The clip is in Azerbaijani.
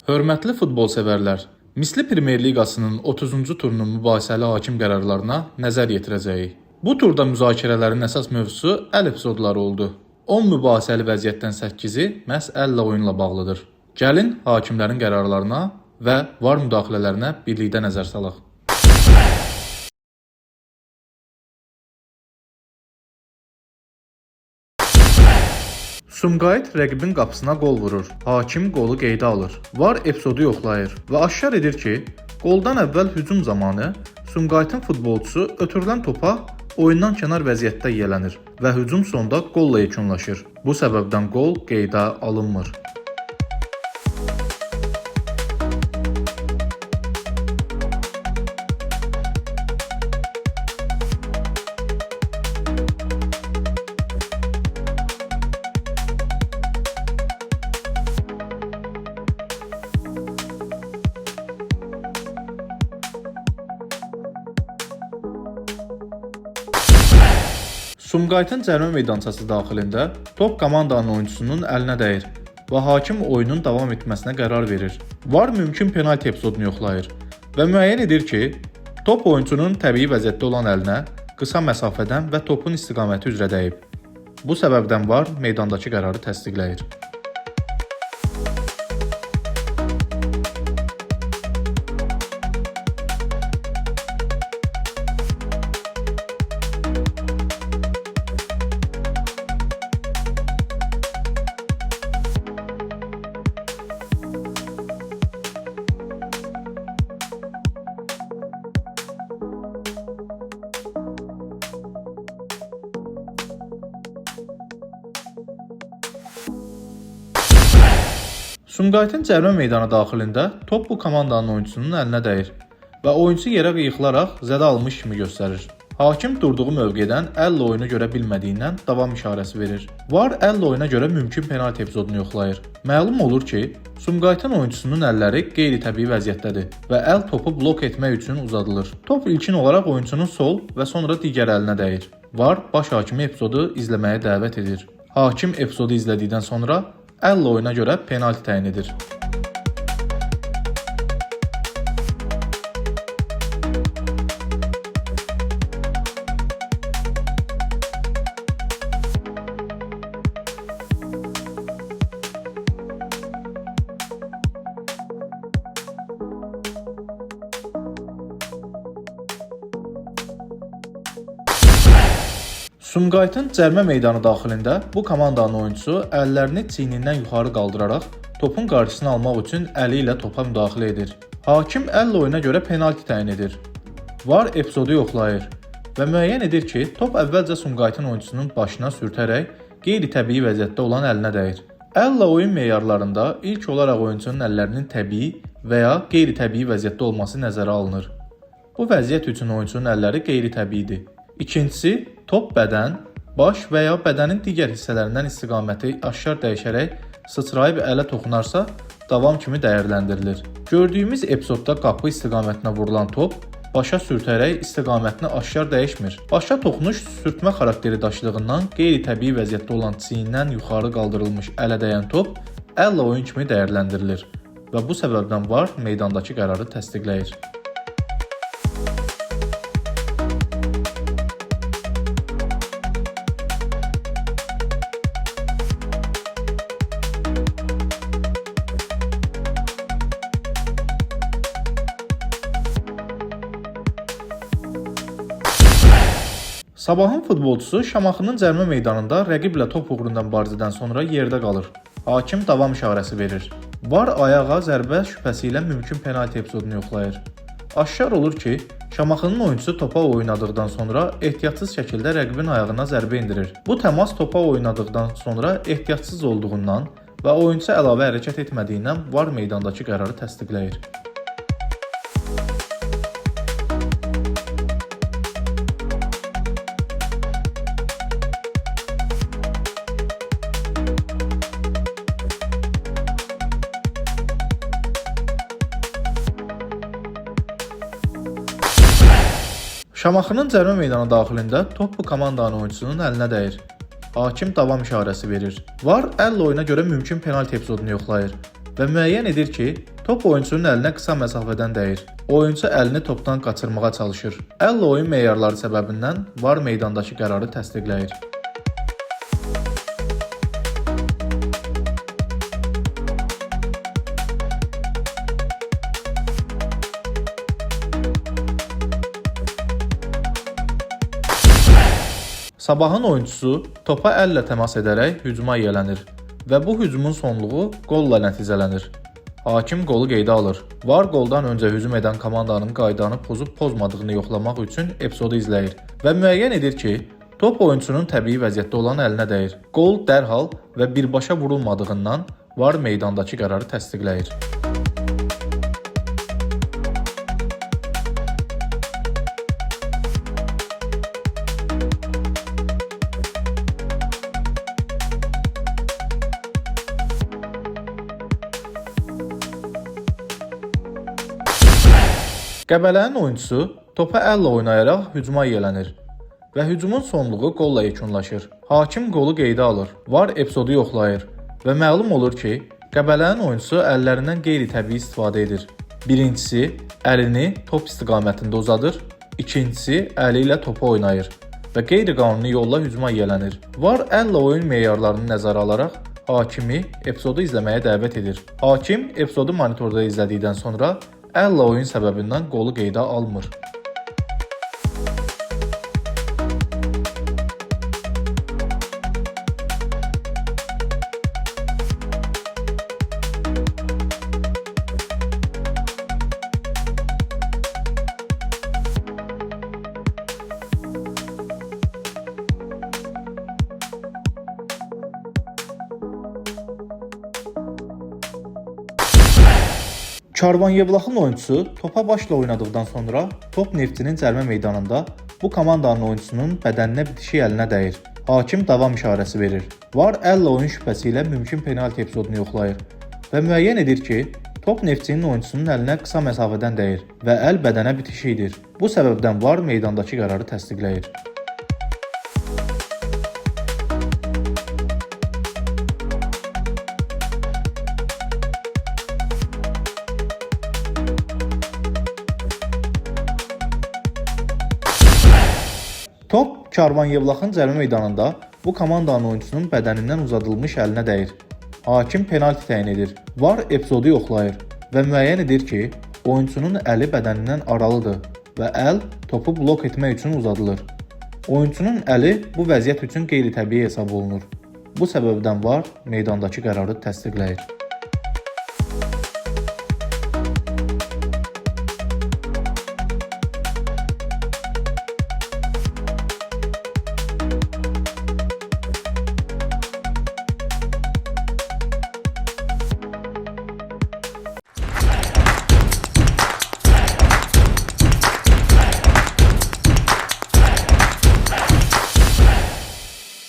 Hörmətli futbol sevərlər, Misli Premyer Liqasının 30-cu turunun mübahisəli hakim qərarlarına nəzər yetirəcəyik. Bu turda müzakirələrin əsas mövzusu əl epizodları oldu. 10 mübahisəli vəziyyətdən 8-i məhz əllə oyunla bağlıdır. Gəlin hakimlərin qərarlarına və VAR müdaxilələrinə birlikdə nəzər salaq. Sumqayıt rəqibin qapısına qol vurur. Hakim qolu qeydə alır. VAR epizodu yoxlayır və aşkar edir ki, qoldan əvvəl hücum zamanı Sumqayıtın futbolçusu ötürülən topa oyundan kənar vəziyyətdə yiyələnir və hücum sonda qolla yekunlaşır. Bu səbəbdən qol qeydə alınmır. Sumqayıtın cərimə meydançası daxilində top komandanın oyuncusunun əlinə dəyir və hakim oyunun davam etməsinə qərar verir. VAR mümkün penalti epizodunu yoxlayır və müəyyən edir ki, top oyuncunun təbii vəziyyətdə olan əlinə qısa məsafədən və topun istiqaməti üzrə dəyib. Bu səbəbdən VAR meydandakı qərarı təsdiqləyir. Sumqayıtın cərimə meydanı daxilində top bu komandanın oyuncusunun əlinə dəyir və oyuncu yerə yıxılaraq zədə almış kimi göstərir. Hakim durduğu mövqedən əllə oyunu görə bilmədiyindən davam işarəsi verir. VAR əllə oyuna görə mümkün penalti epizodunu yoxlayır. Məlum olur ki, Sumqayıtın oyuncusunun əlləri qeyri-təbii vəziyyətdədir və əl topu blok etmək üçün uzadılır. Top ilkin olaraq oyuncunun sol və sonra digər əlinə dəyir. VAR baş hakimi epizodu izləməyə dəvət edir. Hakim epizodu izlədikdən sonra əllə oyuna görə penalti təyin edir. Sumqayıtın cərimə meydanı daxilində bu komandanın oyuncusu əllərini çiynindən yuxarı qaldıraraq topun qarşısını almaq üçün əli ilə topa müdaxilə edir. Hakim əllə oyuna görə penalti təyin edir. VAR epizodu yoxlayır və müəyyən edir ki, top əvvəlcə Sumqayıtın oyuncusunun başına sürtərək qeyri-təbii vəziyyətdə olan əlinə dəyir. Əllə oyun meyarlarında ilk olaraq oyuncunun əllərinin təbii və ya qeyri-təbii vəziyyətdə olması nəzərə alınır. Bu vəziyyət üçün oyuncunun əlləri qeyri-təbiidir. İkincisi, top bədən, baş və ya bədənin digər hissələrindən istiqaməti aşkar dəyişərək sıçrayıb ələ toxunarsa, davam kimi dəyərləndirilir. Gördüyümüz epizodda qapı istiqamətinə vurulan top başa sürtərək istiqamətini aşkar dəyişmir. Başa toxunuş sürtmə xarakteri daşıdığından qeyri-təbii vəziyyətdə olan çiynindən yuxarı qaldırılmış ələ dəyən top əllə oyun kimi dəyərləndirilir və bu səbəbdən VAR meydandakı qərarı təsdiqləyir. Sabahın futbolçusu Şamaxının cərimə meydanında rəqiblə top uğrunda mübarizədən sonra yerdə qalır. Hakim davam işarəsi verir. VAR ayağa zərbə şübhəsi ilə mümkün penalti epizodunu yoxlayır. Aşkar olur ki, Şamaxının oyuncusu topa oynadıqdan sonra ehtiyatsız şəkildə rəqibin ayağına zərbə endirir. Bu təmas topa oynadıqdan sonra ehtiyatsız olduğundan və oyunçu əlavə hərəkət etmədiyindən VAR meydandakı qərarı təsdiqləyir. Şamaxının cərimə meydanı daxilində top bu komandanın oyuncusunun əlinə dəyir. Hakim davam işarəsi verir. VAR əllə oyuna görə mümkün penalti epizodunu yoxlayır və müəyyən edir ki, Top oyunçunun əlinə qısa məsafədən dəyir. Oyunçu əlini topdan qaçırmağa çalışır. Əllə oyun meyarları səbəbindən VAR meydandakı qərarı təsdiqləyir. Sabahın oyunçusu topa əllə təmas edərək hücuma yiyələnir və bu hücumun sonluğu qolla nəticələnir. Hakim qolu qeydə alır. VAR qoldan öncə hücum edən komandanın qaydanı pozub-pozmadığını yoxlamaq üçün epizodu izləyir və müəyyən edir ki, top oyunçunun təbii vəziyyətdə olan əlinə dəyir. Qol dərhal və birbaşa vurulmadığından VAR meydandakı qərarı təsdiqləyir. Qəbələnin oyunçusu topa əllə oynayaraq hücuma yiyələnir və hücumun sonluğu qolla yekunlaşır. Hakim qolu qeydə alır, VAR epizodu yoxlayır və məlum olur ki, Qəbələnin oyunçusu əllərindən qeyri-təbii istifadə edir. Birincisi, əlini top istiqamətində uzadır, ikincisi, əli ilə topu oynayır və qeyri-qanuni yolla hücuma yiyələnir. VAR əllə oyun meyarlarını nəzərə alaraq hakimi epizodu izləməyə dəvət edir. Hakim epizodu monitorda izlədikdən sonra əllə oyun səbəbindən qolu qeydə almır. Karvan Yevlaxın oyunçusu topa başla oynadıqdan sonra top Neftçinin cərimə meydanında bu komandanın oyunçusunun bədəninə bitişik əlinə dəyir. Hakim davam işarəsi verir. VAR əllə oyun şübhəsi ilə mümkün penalti epizodunu yoxlayır və müəyyən edir ki, top Neftçinin oyunçusunun əlinə qısa məsafədən dəyir və əl bədənə bitişikdir. Bu səbəbdən VAR meydandakı qərarı təsdiqləyir. Top Karvan Yevlaxın cərimə meydanında bu komandanın oyunçusunun bədənindən uzadılmış əlinə dəyir. Hakim penalti təyin edir. VAR epizodu yoxlayır və müəyyən edir ki, oyunçunun əli bədənindən aralıdır və əl topu blok etmək üçün uzadılır. Oyunçunun əli bu vəziyyət üçün qeyri-təbii hesab olunur. Bu səbəbdən VAR meydandakı qərarı təsdiqləyir.